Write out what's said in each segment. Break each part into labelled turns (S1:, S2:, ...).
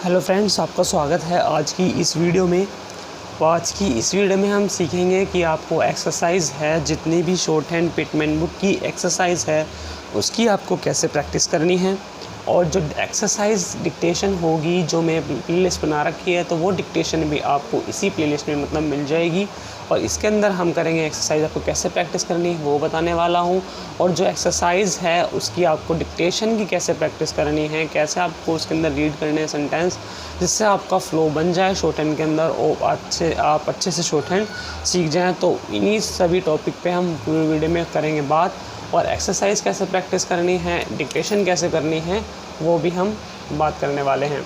S1: Hello friends, आपका स्वागत है आज की इस वीडियो में। आज की इस वीडियो में हम सीखेंगे कि आपको एक्सरसाइज है, जितनी भी शॉर्ट हैंड पिटमैन बुक की एक्सरसाइज है उसकी आपको कैसे प्रैक्टिस करनी है। और जो एक्सरसाइज डिक्टेशन होगी, जो मैं प्लेलिस्ट बना रखी है, तो वो डिक्टेशन भी आपको इसी प्लेलिस्ट में मतलब मिल जाएगी। और इसके अंदर हम करेंगे एक्सरसाइज आपको कैसे प्रैक्टिस करनी है वो बताने वाला हूँ। और जो एक्सरसाइज है उसकी आपको डिक्टेशन की कैसे प्रैक्टिस करनी है, कैसे आपको उसके अंदर रीड करने हैं सेंटेंस, जिससे आपका फ़्लो बन जाए शॉर्ट हैंड के अंदर और आप अच्छे से शॉर्ट हैंड सीख जाएँ। तो इन्हीं सभी टॉपिक पे हम पूरी वीडियो में करेंगे बात। और एक्सरसाइज कैसे प्रैक्टिस करनी है, डिक्टेशन कैसे करनी है, वो भी हम बात करने वाले हैं।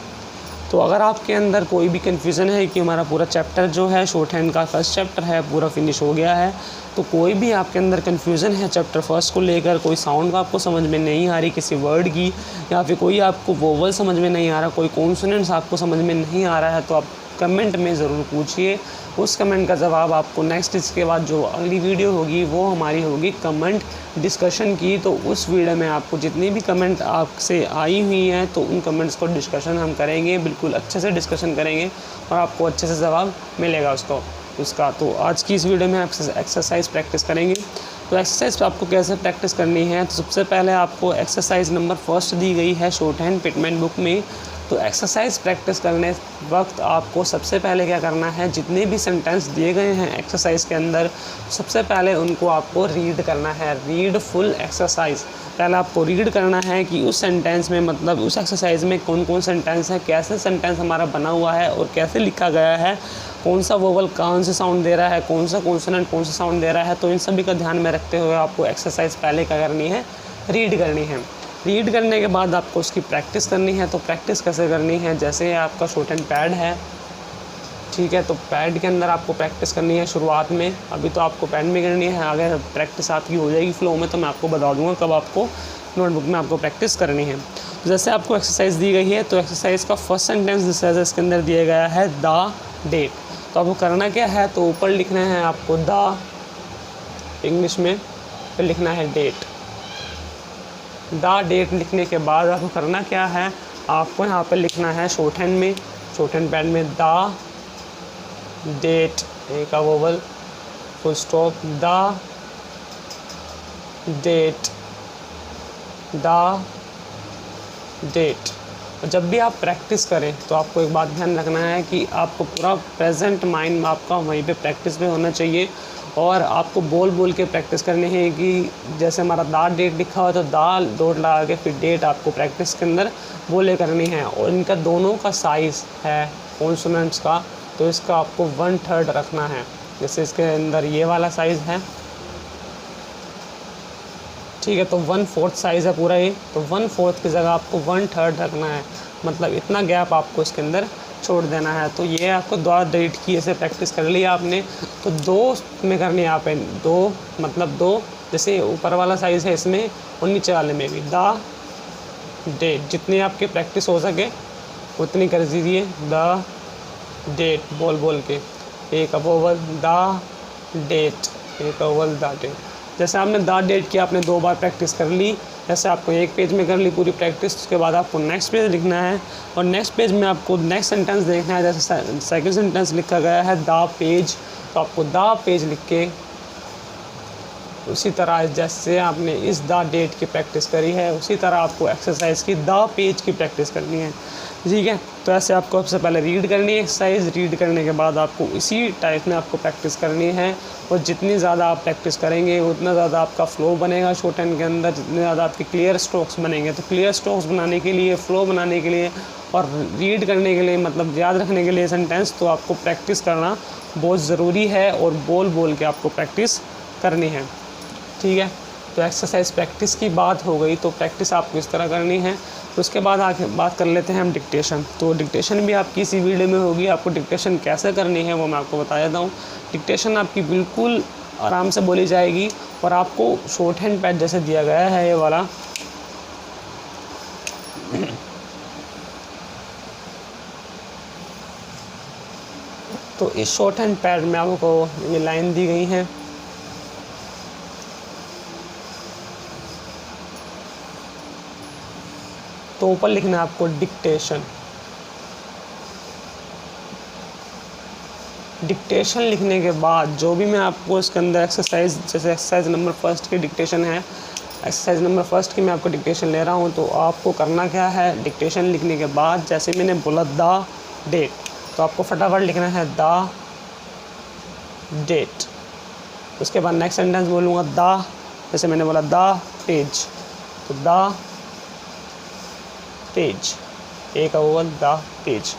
S1: तो अगर आपके अंदर कोई भी कन्फ्यूज़न है कि हमारा पूरा चैप्टर जो है शॉर्ट हैंड का फर्स्ट चैप्टर है पूरा फिनिश हो गया है, तो कोई भी आपके अंदर कन्फ्यूज़न है चैप्टर फर्स्ट को लेकर, कोई साउंड आपको समझ में नहीं आ रही किसी वर्ड की, या फिर कोई आपको वोवल समझ में नहीं आ रहा, कोई कॉन्सोनेंट्स आपको समझ में नहीं आ रहा है, तो आप कमेंट में ज़रूर पूछिए। उस कमेंट का जवाब आपको नेक्स्ट इसके बाद जो अगली वीडियो होगी वो हमारी होगी कमेंट डिस्कशन की। तो उस वीडियो में आपको जितनी भी कमेंट आपसे आई हुई हैं तो उन कमेंट्स को डिस्कशन हम करेंगे, बिल्कुल अच्छे से डिस्कशन करेंगे और आपको अच्छे से जवाब मिलेगा उसका। तो आज की इस वीडियो में आप एक्सरसाइज प्रैक्टिस करेंगे। तो एक्सरसाइज आपको कैसे प्रैक्टिस करनी है, तो सबसे पहले आपको एक्सरसाइज नंबर फर्स्ट दी गई है शॉर्ट हैंड पिटमैन बुक में। तो एक्सरसाइज प्रैक्टिस करने वक्त आपको सबसे पहले क्या करना है, जितने भी सेंटेंस दिए गए हैं एक्सरसाइज के अंदर, सबसे पहले उनको आपको रीड करना है। Read full exercise. पहले आपको रीड करना है कि उस सेंटेंस में मतलब उस एक्सरसाइज में कौन कौन सेंटेंस है, कैसे सेंटेंस हमारा बना हुआ है और कैसे लिखा गया है, कौन सा वोवल कौन से साउंड दे रहा है, कौन सा कॉन्सोनेंट कौन सा साउंड दे रहा है। तो इन सभी का ध्यान में रखते हुए आपको एक्सरसाइज पहले क्या करनी है, रीड करनी है। रीड करने के बाद आपको उसकी प्रैक्टिस करनी है। तो प्रैक्टिस कैसे करनी है, जैसे आपका शॉर्ट हैंड पैड है, ठीक है, तो पैड के अंदर आपको प्रैक्टिस करनी है शुरुआत में। अभी तो आपको पैड में करनी है, अगर प्रैक्टिस आपकी हो जाएगी फ्लो में तो मैं आपको बता दूंगा कब आपको नोटबुक में आपको प्रैक्टिस करनी है। तो जैसे आपको एक्सरसाइज दी गई है, तो एक्सरसाइज का फर्स्ट सेंटेंस जैसे इसके अंदर दिया गया है द डेट। तो आपको करना क्या है, तो ऊपर लिखना है आपको द इंग्लिश में, फिर लिखना है डेट। द डेट लिखने के बाद आपको करना क्या है, आपको यहाँ पर लिखना है शॉर्ट हैंड में, शॉर्ट हैंड पैड में द डेट, एक vowel, full stop, the date, the date. और जब भी आप प्रैक्टिस करें तो आपको एक बात ध्यान रखना है कि आपको पूरा प्रेजेंट माइंड आपका वहीं पे प्रैक्टिस में होना चाहिए। और आपको बोल बोल के प्रैक्टिस करनी है कि जैसे हमारा दा डेट लिखा हुआ तो दाल डॉट लगा के फिर डेट आपको प्रैक्टिस के अंदर बोले करनी है। और इनका दोनों का साइज़ है कॉन्सोनेंट्स का, तो इसका आपको 1/3 रखना है। जैसे इसके अंदर ये वाला साइज़ है, ठीक है, तो 1/4 साइज़ है पूरा ये, तो 1/4 की जगह आपको 1/3 रखना है, मतलब इतना गैप आपको इसके अंदर छोड़ देना है। तो ये आपको दो डेट की ऐसे प्रैक्टिस कर लिया आपने, तो दो में करनी है आप, दो मतलब दो, जैसे ऊपर वाला साइज़ है इसमें और नीचे वाले में भी द डेट, जितनी आपकी प्रैक्टिस हो सके उतनी कर दीजिए। द डेट बोल बोल के, एक वोवल द डेट, एक वोवल द डेट। जैसे आपने द डेट की आपने 2 बार प्रैक्टिस कर ली, जैसे आपको एक पेज में कर ली पूरी प्रैक्टिस, उसके बाद आपको नेक्स्ट पेज लिखना है और नेक्स्ट पेज में आपको नेक्स्ट सेंटेंस देखना है। जैसे सेकंड सेंटेंस लिखा गया है द पेज, तो आपको द पेज लिख के उसी तरह जैसे आपने इस द डेट की प्रैक्टिस करी है उसी तरह आपको एक्सरसाइज की द पेज की प्रैक्टिस करनी है, ठीक है। तो ऐसे आपको सबसे पहले रीड करनी है एक्सरसाइज, रीड करने के बाद आपको इसी टाइप में आपको प्रैक्टिस करनी है। और जितनी ज़्यादा आप प्रैक्टिस करेंगे उतना ज़्यादा आपका फ़्लो बनेगा शॉर्ट हैंड के अंदर, जितने ज़्यादा आपके क्लियर स्ट्रोक्स बनेंगे। तो क्लियर स्ट्रोक्स बनाने के लिए, फ़्लो बनाने के लिए और रीड करने के लिए, मतलब याद रखने के लिए सेंटेंस, तो आपको प्रैक्टिस करना बहुत ज़रूरी है और बोल बोल के आपको प्रैक्टिस करनी है, ठीक है। तो एक्सरसाइज प्रैक्टिस की बात हो गई, तो प्रैक्टिस आपको इस तरह करनी है। तो उसके बाद आगे बात कर लेते हैं हम डिक्टेशन। तो डिक्टेशन भी आपकी इसी वीडियो में होगी, आपको डिक्टेशन कैसे करनी है वो मैं आपको बता देता हूँ। डिक्टेशन आपकी बिल्कुल आराम से बोली जाएगी और आपको शॉर्ट हैंड पैड जैसे दिया गया है ये वाला, तो इस शॉर्ट हैंड पैड में आपको ये लाइन दी गई है, तो ऊपर लिखना है आपको डिक्टेशन, डिक्टेशन लिखने के बाद जो भी मैं आपको इसके अंदर एक्सरसाइज, जैसे एक्सरसाइज नंबर फर्स्ट की डिक्टेशन है, एक्सरसाइज नंबर फर्स्ट की मैं आपको डिक्टेशन ले रहा हूँ, तो आपको करना क्या है, डिक्टेशन लिखने के बाद जैसे मैंने बोला द डेट, तो आपको फटाफट लिखना है द डेट। उसके बाद नेक्स्ट सेंटेंस बोलूँगा द, जैसे मैंने बोला द पेज, तो द पेज, एक अव्वल द पेज।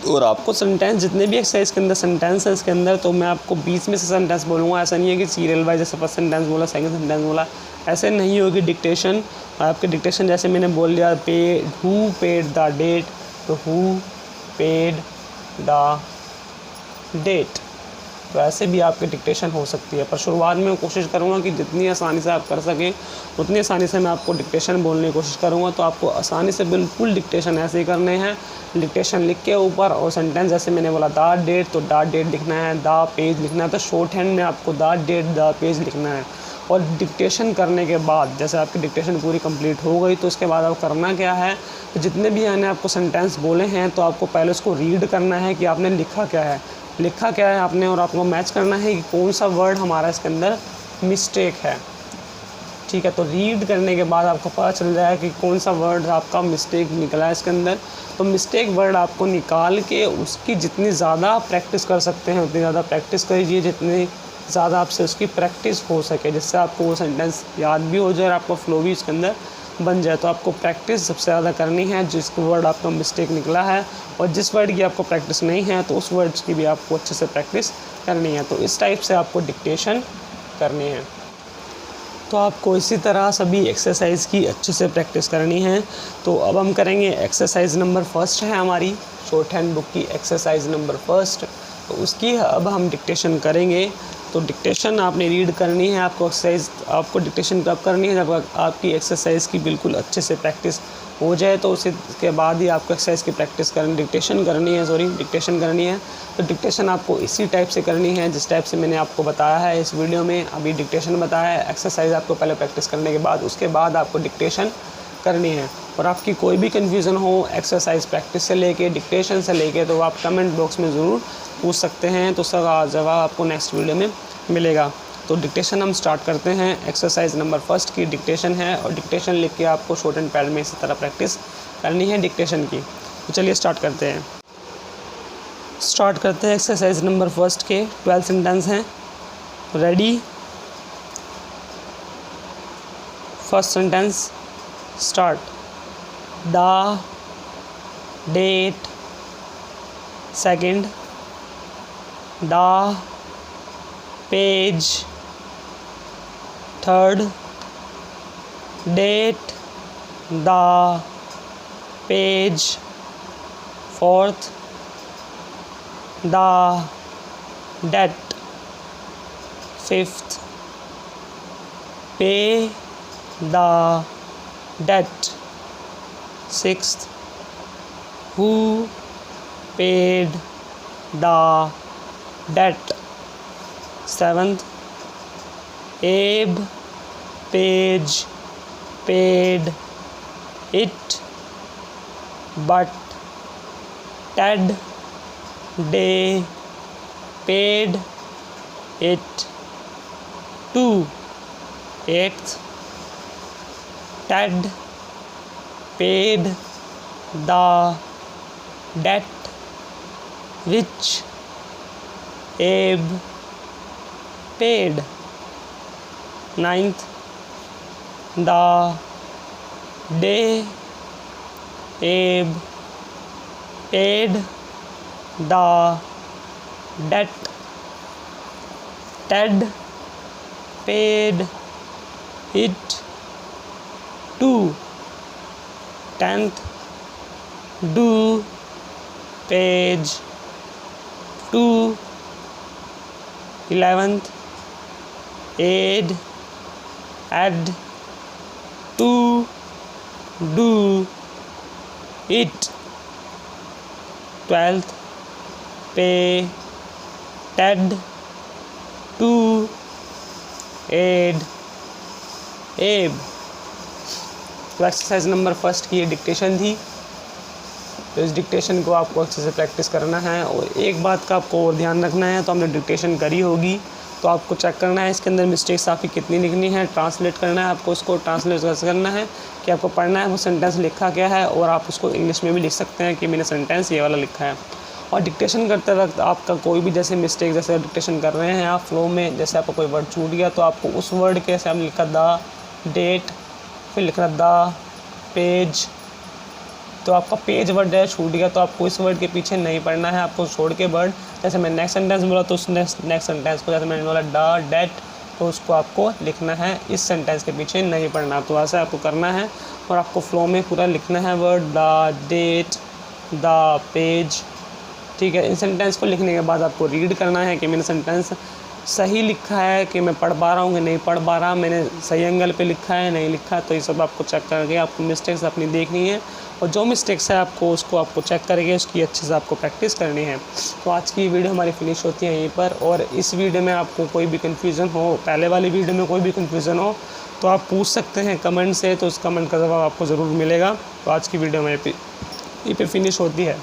S1: और आपको सेंटेंस जितने भी एक्सरसाइज के अंदर सेंटेंस है इसके अंदर, तो मैं आपको बीच में से सेंटेंस बोलूँगा। ऐसा नहीं है कि सीरियल वाइज जैसे फर्स्ट सेंटेंस बोला सेकंड सेंटेंस बोला, ऐसे नहीं होगी डिक्टेशन। आपके डिक्टेशन जैसे मैंने बोल दिया हु पेड द डेट, तो हु पेड द डेट, तो ऐसे भी आपकी डिक्टेशन हो सकती है। पर शुरुआत में कोशिश करूँगा कि जितनी आसानी से आप कर सकें उतनी आसानी से मैं आपको डिक्टेशन बोलने की कोशिश करूँगा। तो आपको आसानी से बिल्कुल डिक्टेशन ऐसे ही करने हैं, डिक्टेशन लिख के ऊपर और सेंटेंस जैसे मैंने बोला द डेट, तो द डेट लिखना है, द पेज लिखना है, तो शॉर्ट हैंड में आपको द डेट द पेज लिखना है। और डिक्टेशन करने के बाद जैसे आपकी डिक्टेशन पूरी कंप्लीट हो गई, तो उसके बाद आप करना क्या है, तो जितने भी मैंने आपको सेंटेंस बोले हैं तो आपको पहले उसको रीड करना है कि आपने लिखा क्या है आपने, और आपको मैच करना है कि कौन सा वर्ड हमारा इसके अंदर मिस्टेक है। ठीक है, तो रीड करने के बाद आपको पता चल जाएगा कि कौन सा वर्ड आपका मिस्टेक निकला है इसके अंदर। तो मिस्टेक वर्ड आपको निकाल के उसकी जितनी ज़्यादा आप प्रैक्टिस कर सकते हैं उतनी ज़्यादा प्रैक्टिस करिए, जितनी ज़्यादा आपसे उसकी प्रैक्टिस हो सके, जिससे आपको वो सेंटेंस याद भी हो जाए और आपका फ्लो भी इसके अंदर बन जाए। तो आपको प्रैक्टिस सबसे ज़्यादा करनी है जिस वर्ड आपका मिस्टेक निकला है, और जिस वर्ड की आपको प्रैक्टिस नहीं है तो उस वर्ड्स की भी आपको अच्छे से प्रैक्टिस करनी है। तो इस टाइप से आपको डिक्टेशन करनी है। तो आपको इसी तरह सभी एक्सरसाइज की अच्छे से प्रैक्टिस करनी है। तो अब हम करेंगे एक्सरसाइज नंबर फर्स्ट है हमारी शॉर्ट हैंड बुक की एक्सरसाइज नंबर फर्स्ट, तो उसकी अब हम डिक्टेशन करेंगे। तो डिक्टेशन आपने रीड करनी है, आपको एक्सरसाइज आपको डिक्टेशन कब करनी है, जब आपकी एक्सरसाइज की बिल्कुल अच्छे से प्रैक्टिस हो जाए, तो उसके बाद ही आपको एक्सरसाइज की प्रैक्टिस करनी डिक्टेशन करनी है। तो डिक्टेशन आपको इसी टाइप से करनी है जिस टाइप से मैंने आपको बताया है इस वीडियो में। अभी डिक्टेशन बताया है, एक्सरसाइज आपको पहले प्रैक्टिस करने के बाद उसके बाद आपको डिक्टेशन करनी है। और आपकी कोई भी कन्फ्यूज़न हो एक्सरसाइज प्रैक्टिस से लेके डिक्टेशन से लेके, तो आप कमेंट बॉक्स में ज़रूर पूछ सकते हैं, तो उसका जवाब आपको नेक्स्ट वीडियो में मिलेगा। तो डिक्टेशन हम स्टार्ट करते हैं। एक्सरसाइज नंबर फर्स्ट की डिक्टेशन है, और डिक्टेशन लिख के आपको शॉर्ट एंड पैड में इसी तरह प्रैक्टिस करनी है डिक्टेशन की। तो चलिए स्टार्ट करते हैं एक्सरसाइज नंबर फर्स्ट के 12 सेंटेंस हैं। Ready, first sentence start. The debt, second the page, third debt the page, fourth the debt, fifth pay the debt, sixth who paid the debt, seventh Abe page paid it but Ted day paid it too, eighth Ted paid the debt which Abe paid, ninth the day Abe paid the debt, Ted paid it to, 10th do page 2, 11th add to do it, 12th pay Ted to aid Abe। तो exercise number first की ये dictation थी। तो इस dictation को आपको अच्छे से प्रैक्टिस करना है। और एक बात का आपको और ध्यान रखना है, तो हमने डिक्टेशन करी होगी तो आपको चेक करना है इसके अंदर मिस्टेक्स आपकी कितनी लिखनी है, ट्रांसलेट करना है आपको। उसको ट्रांसलेट कैसे करना है कि आपको पढ़ना है वो सेंटेंस लिखा क्या है, और आप उसको इंग्लिश में भी लिख सकते हैं कि मैंने सेंटेंस ये वाला लिखा है। और डिक्टेशन करते वक्त आपका कोई भी जैसे मिस्टेक, जैसे डिक्टेशन कर रहे हैं आप फ्लो में, जैसे आपका कोई वर्ड छूट गया तो आपको उस वर्ड के जैसे आपने लिखा द डेट, फिर लिखना द पेज, तो आपका पेज वर्ड है छूट गया तो आपको इस वर्ड के पीछे नहीं पढ़ना है, आपको छोड़ के वर्ड, जैसे मैं नेक्स्ट सेंटेंस बोला तो उस नेक्स्ट सेंटेंस को, जैसे मैंने बोला द डेट, तो उसको आपको लिखना है, इस सेंटेंस के पीछे नहीं पढ़ना। तो ऐसा आपको करना है और आपको फ्लो में पूरा लिखना है word the date the page, ठीक है। इन सेंटेंस को लिखने के बाद आपको रीड करना है कि मैंने सेंटेंस सही लिखा है, कि मैं पढ़ पा रहा हूँ कि नहीं पढ़ पा रहा, मैंने सही एंगल पे लिखा है नहीं लिखा। तो ये सब आपको चेक करके आपको मिस्टेक्स अपनी देखनी है, और जो मिस्टेक्स है आपको उसको आपको चेक करके उसकी अच्छे से आपको प्रैक्टिस करनी है। तो आज की वीडियो हमारी फिनिश होती है यहीं पर। और इस वीडियो में आपको कोई भी कन्फ्यूज़न हो, पहले वाली वीडियो में कोई भी कन्फ्यूज़न हो तो आप पूछ सकते हैं कमेंट से, तो उस कमेंट का जवाब आपको ज़रूर मिलेगा। तो आज की वीडियो में यहीं पर फिनिश होती है।